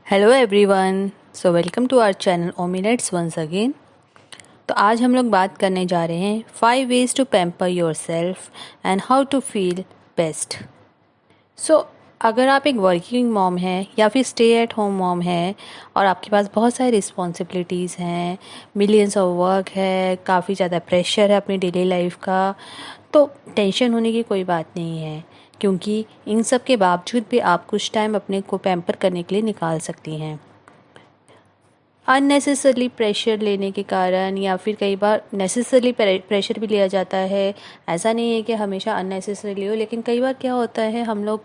Hello everyone. So welcome to our channel ओमिनेट्स once again. तो आज हम लोग बात करने जा रहे हैं 5 ways to pamper yourself and how to feel best. So अगर आप एक वर्किंग मॉम हैं या फिर स्टे एट होम मॉम है और आपके पास बहुत सारी रिस्पॉन्सिबिलिटीज़ हैं, मिलियंस ऑफ वर्क है, काफ़ी ज़्यादा प्रेशर है अपनी डेली लाइफ का, तो टेंशन होने की कोई बात नहीं है, क्योंकि इन सब के बावजूद भी आप कुछ टाइम अपने को पैम्पर करने के लिए निकाल सकती हैं। अननेसेसरली प्रेशर लेने के कारण या फिर कई बार नेसेसरली प्रेशर भी लिया जाता है। ऐसा नहीं है कि हमेशा अननेसेसरली हो, लेकिन कई बार क्या होता है, हम लोग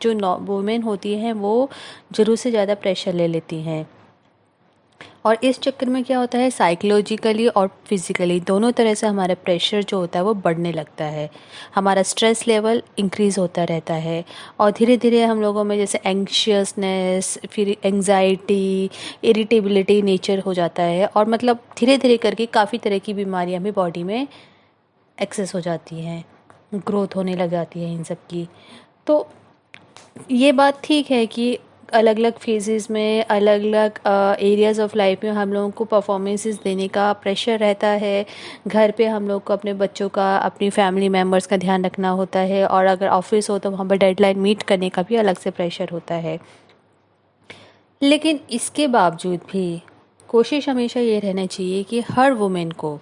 जो वुमेन होती हैं वो ज़रूर से ज़्यादा प्रेशर ले लेती हैं, और इस चक्कर में क्या होता है, साइकोलॉजिकली और फिज़िकली दोनों तरह से हमारा प्रेशर जो होता है वो बढ़ने लगता है। हमारा स्ट्रेस लेवल इंक्रीज़ होता रहता है और धीरे धीरे हम लोगों में जैसे एंग्शियसनेस, फिर एंग्जाइटी, इरिटेबिलिटी नेचर हो जाता है, और मतलब धीरे धीरे करके काफ़ी तरह की बीमारियां भी बॉडी में एक्सेस हो जाती हैं, ग्रोथ होने लग जाती है इन सब की। तो ये बात ठीक है कि अलग अलग फेजेस में, अलग अलग एरियाज़ ऑफ लाइफ में हम लोगों को परफॉर्मेंसेस देने का प्रेशर रहता है। घर पे हम लोग को अपने बच्चों का, अपनी फैमिली मेम्बर्स का ध्यान रखना होता है, और अगर ऑफिस हो तो वहाँ पर डेडलाइन मीट करने का भी अलग से प्रेशर होता है। लेकिन इसके बावजूद भी कोशिश हमेशा ये रहना चाहिए कि हर वुमेन को,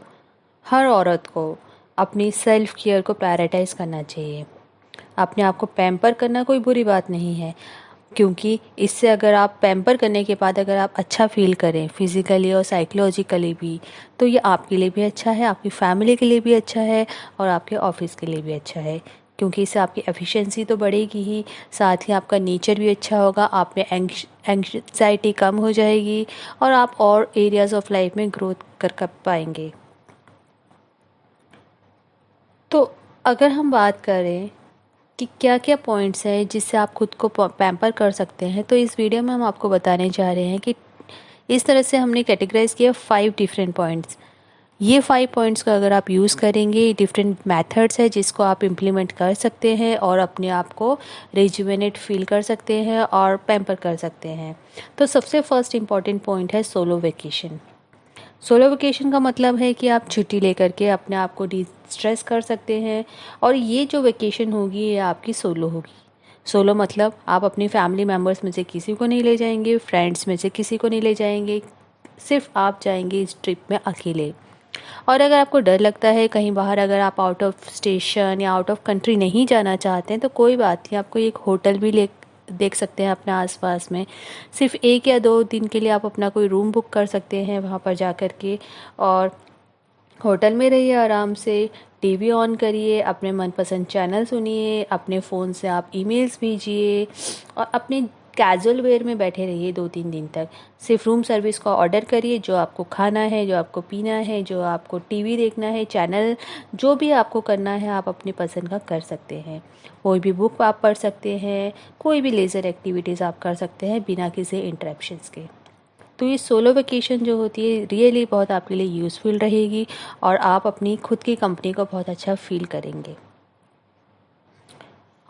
हर औरत को अपनी सेल्फ केयर को प्रायोरिटाइज़ करना चाहिए। अपने आप को पैम्पर करना कोई बुरी बात नहीं है, क्योंकि इससे अगर आप पैम्पर करने के बाद अगर आप अच्छा फील करें फिज़िकली और साइकोलॉजिकली भी, तो ये आपके लिए भी अच्छा है, आपकी फैमिली के लिए भी अच्छा है, और आपके ऑफिस के लिए भी अच्छा है, क्योंकि इससे आपकी एफिशिएंसी तो बढ़ेगी ही, साथ ही आपका नेचर भी अच्छा होगा, आप में एंग्जाइटी कम हो जाएगी, और आप और एरियाज़ ऑफ लाइफ में ग्रोथ कर पाएंगे। तो अगर हम बात करें कि क्या क्या पॉइंट्स हैं जिससे आप खुद को पैम्पर कर सकते हैं, तो इस वीडियो में हम आपको बताने जा रहे हैं कि इस तरह से हमने कैटेगराइज किया 5 डिफरेंट पॉइंट्स। ये 5 पॉइंट्स का अगर आप यूज़ करेंगे, डिफरेंट मेथड्स है जिसको आप इम्प्लीमेंट कर सकते हैं और अपने आप को रिजुवेनेट फील कर सकते हैं और पैम्पर कर सकते हैं। तो सबसे फर्स्ट इम्पॉर्टेंट पॉइंट है सोलो वेकेशन। सोलो वेकेशन का मतलब है कि आप छुट्टी लेकर के अपने आप को डी स्ट्रेस कर सकते हैं, और ये जो वेकेशन होगी ये आपकी सोलो होगी। सोलो मतलब आप अपनी फैमिली मेम्बर्स में से किसी को नहीं ले जाएंगे, फ्रेंड्स में से किसी को नहीं ले जाएंगे, सिर्फ आप जाएंगे इस ट्रिप में अकेले। और अगर आपको डर लगता है कहीं बाहर, अगर आप आउट ऑफ स्टेशन या आउट ऑफ कंट्री नहीं जाना चाहते हैं, तो कोई बात नहीं, आपको एक होटल भी ले देख सकते हैं अपने आसपास में। सिर्फ 1 या 2 दिन के लिए आप अपना कोई रूम बुक कर सकते हैं वहाँ पर जा कर के, और होटल में रहिए आराम से, टीवी ऑन करिए, अपने मनपसंद चैनल सुनिए, अपने फ़ोन से आप ईमेल्स भेजिए, और अपने कैजुअल वेयर में बैठे रहिए 2-3 दिन तक। सिर्फ रूम सर्विस का ऑर्डर करिए, जो आपको खाना है, जो आपको पीना है, जो आपको टीवी देखना है, चैनल जो भी आपको करना है आप अपनी पसंद का कर सकते हैं। कोई भी बुक आप पढ़ सकते हैं, कोई भी लेज़र एक्टिविटीज़ आप कर सकते हैं बिना किसी इंटरप्शंस के। तो ये सोलो वेकेशन जो होती है रियली बहुत आपके लिए यूज़फुल रहेगी, और आप अपनी खुद की कंपनी को बहुत अच्छा फील करेंगे।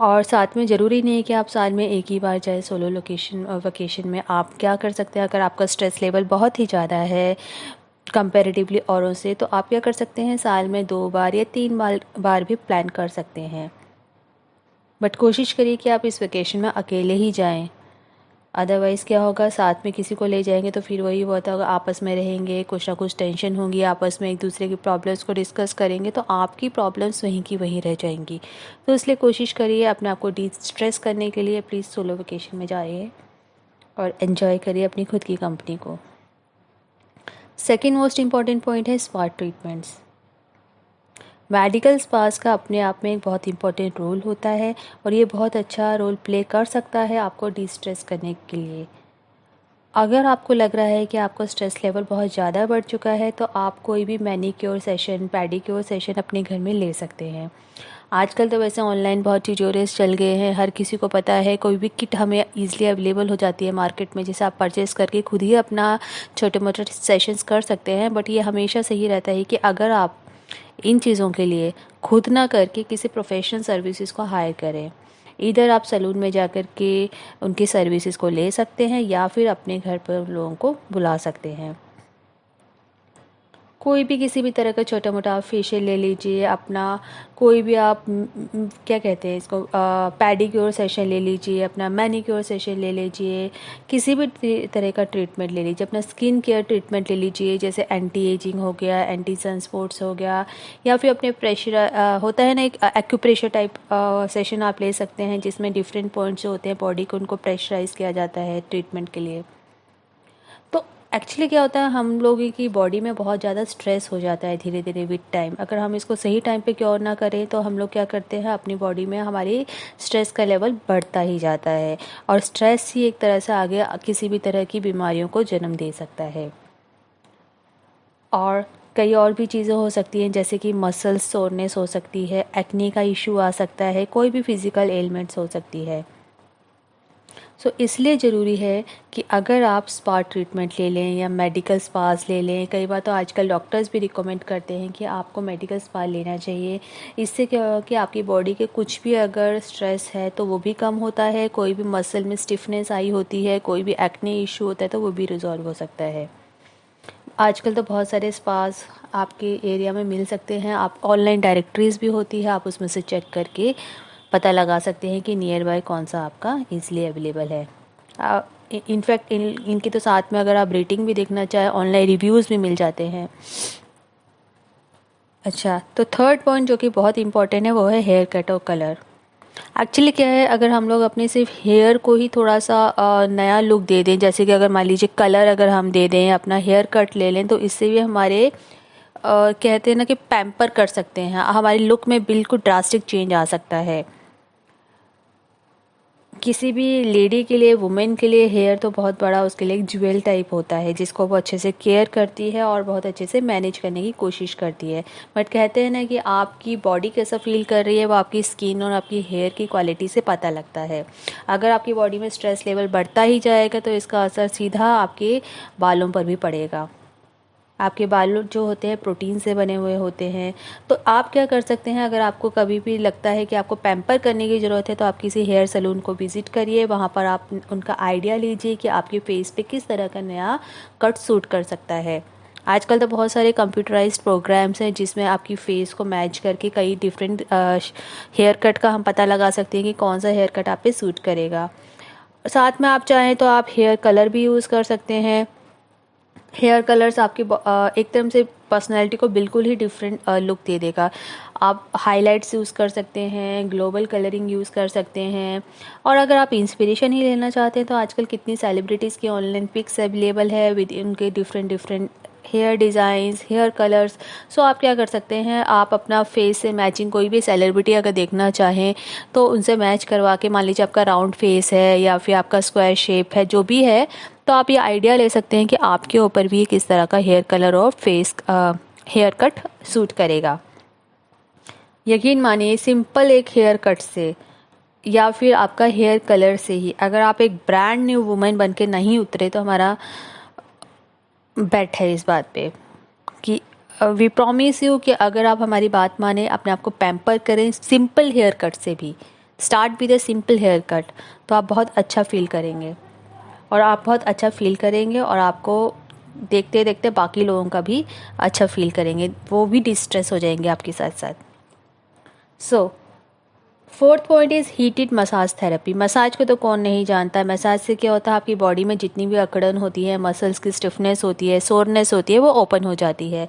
और साथ में ज़रूरी नहीं है कि आप साल में एक ही बार जाए सोलो लोकेशन वेकेशन में। आप क्या कर सकते हैं, अगर आपका स्ट्रेस लेवल बहुत ही ज़्यादा है कंपैरेटिवली औरों से, तो आप क्या कर सकते हैं, साल में 2 बार या 3 बार भी प्लान कर सकते हैं। बट कोशिश करिए कि आप इस वेकेशन में अकेले ही जाएं। अदरवाइज़ क्या होगा, साथ में किसी को ले जाएंगे तो फिर वही होता होगा, आपस में रहेंगे, कुछ ना कुछ टेंशन होगी, आपस में एक दूसरे की प्रॉब्लम्स को डिस्कस करेंगे, तो आपकी प्रॉब्लम्स वहीं की वहीं रह जाएंगी। तो इसलिए कोशिश करिए अपने आप को डी स्ट्रेस करने के लिए प्लीज़ सोलो वेकेशन में जाइए और एन्जॉय करिए अपनी खुद की कंपनी को। सेकेंड मोस्ट इम्पॉर्टेंट पॉइंट है स्पा ट्रीटमेंट्स। मेडिकल स्पास का अपने आप में एक बहुत इम्पोर्टेंट रोल होता है, और ये बहुत अच्छा रोल प्ले कर सकता है आपको डी स्ट्रेस करने के लिए। अगर आपको लग रहा है कि आपका स्ट्रेस लेवल बहुत ज़्यादा बढ़ चुका है, तो आप कोई भी मैनीक्योर सेशन, पेडिक्योर सेशन अपने घर में ले सकते हैं। आजकल तो वैसे ऑनलाइन बहुत ट्यूटोरियल्स चल गए हैं, हर किसी को पता है, कोई भी किट हमें ईज़िली अवेलेबल हो जाती है मार्केट में, जिसे आप परचेज़ करके खुद ही अपना छोटे मोटे सेशंस कर सकते हैं। बट ये हमेशा सही रहता है कि अगर आप इन चीज़ों के लिए खुद ना करके किसी प्रोफेशनल सर्विसेज को हायर करें। इधर आप सैलून में जा कर के उनकी सर्विसेज को ले सकते हैं या फिर अपने घर पर लोगों को बुला सकते हैं। कोई भी किसी भी तरह का छोटा मोटा आप फेशियल ले लीजिए, अपना कोई भी आप क्या कहते हैं इसको, पैडिक्योर सेशन ले लीजिए, अपना मैनिक्योर सेशन ले लीजिए, किसी भी तरह का ट्रीटमेंट ले लीजिए, अपना स्किन केयर ट्रीटमेंट ले लीजिए, जैसे एंटी एजिंग हो गया, एंटी सनस्पोर्ट्स हो गया, या फिर अपने प्रेशर होता है ना एक एक्यूप्रेशर टाइप सेशन आप ले सकते हैं, जिसमें डिफरेंट पॉइंट्स होते हैं बॉडी को, उनको प्रेशराइज किया जाता है ट्रीटमेंट के लिए। तो एक्चुअली क्या होता है, हम लोगों की बॉडी में बहुत ज़्यादा स्ट्रेस हो जाता है धीरे धीरे विद टाइम। अगर हम इसको सही टाइम पे क्योर ना करें तो हम लोग क्या करते हैं, अपनी बॉडी में हमारी स्ट्रेस का लेवल बढ़ता ही जाता है, और स्ट्रेस ही एक तरह से आगे किसी भी तरह की बीमारियों को जन्म दे सकता है। और कई और भी चीज़ें हो सकती हैं, जैसे कि मसल्स सोरनेस हो सकती है, एक्ने का इशू आ सकता है, कोई भी फिज़िकल एलिमेंट्स हो सकती है। इसलिए ज़रूरी है कि अगर आप स्पा ट्रीटमेंट ले लें या मेडिकल स्पास ले लें, कई बार तो आजकल डॉक्टर्स भी रिकमेंड करते हैं कि आपको मेडिकल स्पा लेना चाहिए। इससे क्या होगा कि आपकी बॉडी के कुछ भी अगर स्ट्रेस है तो वो भी कम होता है, कोई भी मसल में स्टिफनेस आई होती है, कोई भी एक्ने इशू होता है तो वो भी रिजॉल्व हो सकता है। आजकल तो बहुत सारे स्पास आपके एरिया में मिल सकते हैं, आप ऑनलाइन डायरेक्टरीज भी होती है, आप उसमें से चेक करके पता लगा सकते हैं कि नियर बाय कौन सा आपका ईज़िली अवेलेबल है। इनफैक्ट इनके तो साथ में अगर आप रेटिंग भी देखना चाहें, ऑनलाइन रिव्यूज़ भी मिल जाते हैं। अच्छा, तो थर्ड पॉइंट जो कि बहुत इंपॉर्टेंट है वो है हेयर कट और कलर। एक्चुअली क्या है, अगर हम लोग अपने सिर्फ हेयर को ही थोड़ा सा नया लुक दे दें, जैसे कि अगर मान लीजिए कलर अगर हम दे दें, अपना हेयर कट ले लें, तो इससे भी हमारे कहते हैं ना कि पैम्पर कर सकते हैं, हमारी लुक में बिल्कुल ड्रास्टिक चेंज आ सकता है। किसी भी लेडी के लिए, वुमेन के लिए हेयर तो बहुत बड़ा उसके लिए एक ज्वेल टाइप होता है, जिसको वो अच्छे से केयर करती है और बहुत अच्छे से मैनेज करने की कोशिश करती है। बट कहते हैं ना कि आपकी बॉडी कैसा फील कर रही है वो आपकी स्किन और आपकी हेयर की क्वालिटी से पता लगता है। अगर आपकी बॉडी में स्ट्रेस लेवल बढ़ता ही जाएगा तो इसका असर सीधा आपके बालों पर भी पड़ेगा। आपके बाल जो होते हैं प्रोटीन से बने हुए होते हैं, तो आप क्या कर सकते हैं, अगर आपको कभी भी लगता है कि आपको पैम्पर करने की ज़रूरत है तो आप किसी हेयर सैलून को विज़िट करिए, वहाँ पर आप उनका आइडिया लीजिए कि आपके फेस पे किस तरह का नया कट सूट कर सकता है। आजकल तो बहुत सारे कंप्यूटराइज्ड प्रोग्राम्स हैं जिसमें आपकी फेस को मैच करके कई डिफरेंट हेयर कट का हम पता लगा सकते हैं कि कौन सा हेयर कट आप पे सूट करेगा। साथ में आप चाहें तो आप हेयर कलर भी यूज़ कर सकते हैं। हेयर कलर्स आपकी एक तरह से पर्सनैलिटी को बिल्कुल ही डिफरेंट लुक दे देगा। आप हाइलाइट्स यूज़ कर सकते हैं, ग्लोबल कलरिंग यूज़ कर सकते हैं, और अगर आप इंस्पिरेशन ही लेना चाहते हैं तो आजकल कितनी सेलिब्रिटीज़ की ऑनलाइन पिक्स अवेलेबल है विद उनके different different hair designs, hair colours. So आप क्या कर सकते हैं, आप अपना फेस से मैचिंग कोई भी सेलिब्रिटी अगर देखना चाहें तो उनसे मैच करवा के, मान लीजिए आपका राउंड फेस है या फिर आपका स्क्वायर शेप है, जो भी है, तो आप ये आइडिया ले सकते हैं कि आपके ऊपर भी किस तरह का हेयर कलर और फेस हेयर कट सूट करेगा। यकीन मानिए, सिंपल एक हेयर कट से या फिर आपका हेयर कलर से ही अगर आप एक ब्रांड न्यू वुमेन बन के नहीं उतरे तो हमारा बेट है इस बात पे कि वी प्रॉमिस यू कि अगर आप हमारी बात माने, अपने आप को पैम्पर करें सिंपल हेयर कट से भी, start with a simple hair cut, तो आप बहुत अच्छा फील करेंगे। और आप बहुत अच्छा फील करेंगे और आपको देखते देखते बाकी लोगों का भी अच्छा फील करेंगे, वो भी डिस्ट्रेस हो जाएंगे आपके साथ साथ। So fourth point is heated massage therapy. Massage को तो कौन नहीं जानता है। मसाज से क्या होता है, आपकी बॉडी में जितनी भी अकड़न होती है, मसल्स की स्टिफनेस होती है, सोरनेस होती है, वो ओपन हो जाती है।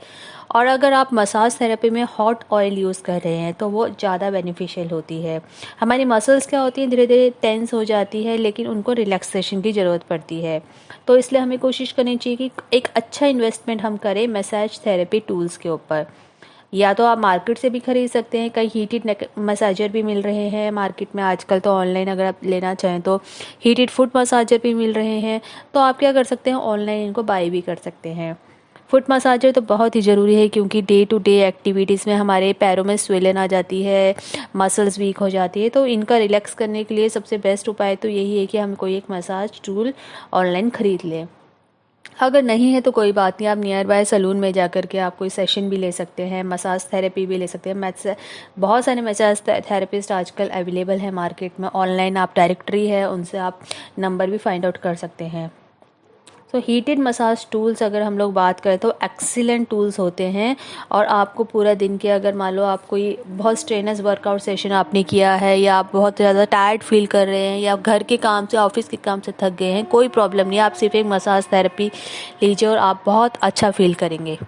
और अगर आप मसाज थेरेपी में हॉट ऑयल यूज़ कर रहे हैं तो वो ज़्यादा बेनिफिशियल होती है। हमारी मसल्स क्या होती हैं, धीरे धीरे टेंस हो जाती है, लेकिन उनको रिलैक्सेशन की ज़रूरत पड़ती है। तो इसलिए हमें कोशिश करनी चाहिए कि एक अच्छा इन्वेस्टमेंट हम करें मसाज थेरेपी टूल्स के ऊपर। या तो आप मार्केट से भी खरीद सकते हैं, कई हीटेड मसाजर भी मिल रहे हैं मार्केट में आजकल। तो ऑनलाइन अगर आप लेना चाहें तो हीटेड फुट मसाजर भी मिल रहे हैं, तो आप क्या कर सकते हैं, ऑनलाइन इनको बाय भी कर सकते हैं। फुट मसाजर तो बहुत ही ज़रूरी है क्योंकि डे टू डे एक्टिविटीज़ में हमारे पैरों में स्वेलन आ जाती है, मसल्स वीक हो जाती है, तो इनका रिलैक्स करने के लिए सबसे बेस्ट उपाय तो यही है कि हम कोई एक मसाज टूल ऑनलाइन ख़रीद लें। अगर नहीं है तो कोई बात नहीं, आप नियर बाय सैलून में जा कर के आप कोई सेशन भी ले सकते हैं, मसाज थेरेपी भी ले सकते हैं। बहुत सारे मसाज थेरेपिस्ट आजकल अवेलेबल हैं मार्केट में। ऑनलाइन आप डायरेक्टरी है, उनसे आप नंबर भी फाइंड आउट कर सकते हैं। तो हीटेड मसाज टूल्स अगर हम लोग बात करें तो एक्सीलेंट टूल्स होते हैं। और आपको पूरा दिन के, अगर मान लो आप कोई बहुत स्ट्रेनस वर्कआउट सेशन आपने किया है, या आप बहुत ज़्यादा टायर्ड फील कर रहे हैं, या घर के काम से, ऑफिस के काम से थक गए हैं, कोई प्रॉब्लम नहीं, आप सिर्फ एक मसाज थेरेपी लीजिए और आप बहुत अच्छा फील करेंगे।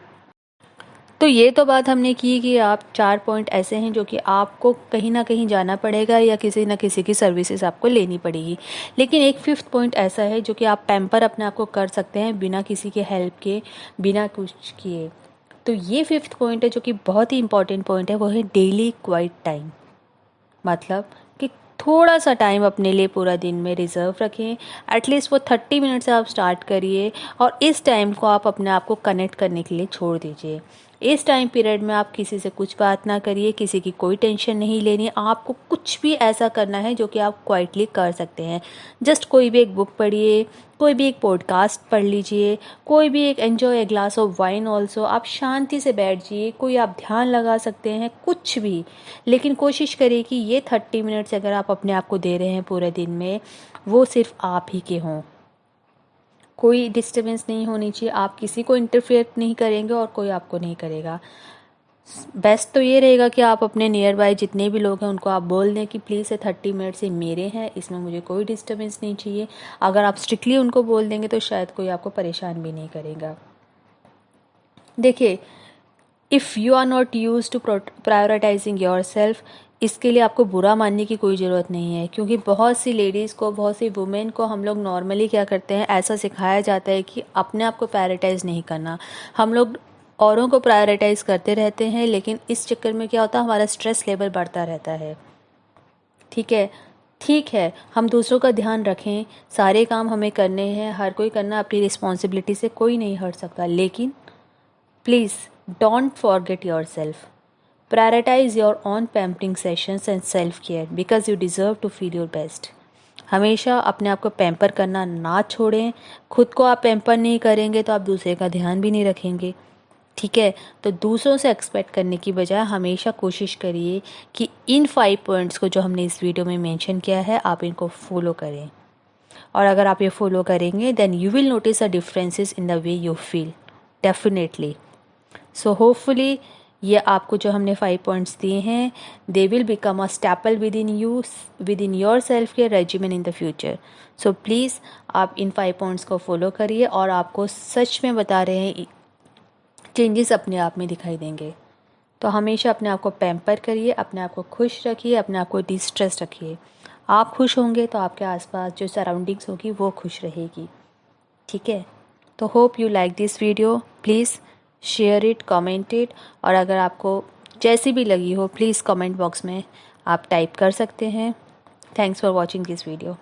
तो ये तो बात हमने की कि आप 4 पॉइंट ऐसे हैं जो कि आपको कहीं ना कहीं जाना पड़ेगा या किसी न किसी की सर्विसेज आपको लेनी पड़ेगी। लेकिन एक 5th पॉइंट ऐसा है जो कि आप पैम्पर अपने आप को कर सकते हैं बिना किसी के हेल्प के, बिना कुछ किए। तो ये 5th पॉइंट है जो कि बहुत ही इंपॉर्टेंट पॉइंट है, वो है डेली क्वाइट टाइम। मतलब कि थोड़ा सा टाइम अपने लिए पूरा दिन में रिजर्व रखें। एटलीस्ट वो 30 मिनट से आप स्टार्ट करिए और इस टाइम को आप अपने आप को कनेक्ट करने के लिए छोड़ दीजिए। इस टाइम पीरियड में आप किसी से कुछ बात ना करिए, किसी की कोई टेंशन नहीं लेनी। आपको कुछ भी ऐसा करना है जो कि आप क्वाइटली कर सकते हैं। जस्ट कोई भी एक बुक पढ़िए, कोई भी एक पॉडकास्ट पढ़ लीजिए, कोई भी एक enjoy a glass of wine also. आप शांति से बैठ जाइए, कोई आप ध्यान लगा सकते हैं, कुछ भी। लेकिन कोशिश करिए कि ये 30 मिनट्स अगर आप अपने आप को दे रहे हैं पूरे दिन में, वो सिर्फ आप ही के हों। कोई डिस्टर्बेंस नहीं होनी चाहिए, आप किसी को इंटरफेयर नहीं करेंगे और कोई आपको नहीं करेगा। बेस्ट तो ये रहेगा कि आप अपने नियर बाय जितने भी लोग हैं उनको आप बोल दें कि प्लीज़ ये 30 मिनट से मेरे हैं, इसमें मुझे कोई डिस्टर्बेंस नहीं चाहिए। अगर आप स्ट्रिक्टली उनको बोल देंगे तो शायद कोई आपको परेशान भी नहीं करेगा। देखिए, if you are not use to prioritizing yourself, इसके लिए आपको बुरा मानने की कोई ज़रूरत नहीं है। क्योंकि बहुत सी लेडीज़ को, बहुत सी वुमेन को हम लोग नॉर्मली क्या करते हैं, ऐसा सिखाया जाता है कि अपने आप को प्रायोरिटाइज़ नहीं करना। हम लोग औरों को प्रायोरिटाइज़ करते रहते हैं, लेकिन इस चक्कर में क्या होता है, हमारा स्ट्रेस लेवल बढ़ता रहता है। ठीक है, हम दूसरों का ध्यान रखें, सारे काम हमें करने हैं, हर कोई करना अपनी रिस्पॉन्सिबिलिटी से, कोई नहीं हट सकता। लेकिन please don't forget your self. Prioritize your own pampering sessions and self-care because you deserve to feel your best. हमेशा अपने आप को पैम्पर करना ना छोड़ें। खुद को आप पैम्पर नहीं करेंगे तो आप दूसरे का ध्यान भी नहीं रखेंगे। ठीक है, तो दूसरों से एक्सपेक्ट करने की बजाय हमेशा कोशिश करिए कि इन 5 पॉइंट्स को जो हमने इस वीडियो में मेंशन किया है, आप इनको फॉलो करें। और अगर आप ये फॉलो करेंगे then you will notice a differences in the way you feel, definitely. So hopefully ये आपको जो हमने 5 पॉइंट्स दिए हैं, they will become a staple within your self care regimen in the future. So please आप इन 5 points को follow करिए और आपको सच में बता रहे हैं चेंजेस अपने आप में दिखाई देंगे। तो हमेशा अपने आप को पैम्पर करिए, अपने आप को खुश रखिए, अपने आप को डिस्ट्रेस रखिए। आप खुश होंगे तो आपके आसपास जो सराउंडिंग्स होगी वो खुश रहेगी। ठीक है, तो hope you like this video. Please share it, comment it, और अगर आपको जैसी भी लगी हो प्लीज़ कमेंट बॉक्स में आप टाइप कर सकते हैं। Thanks for watching this video.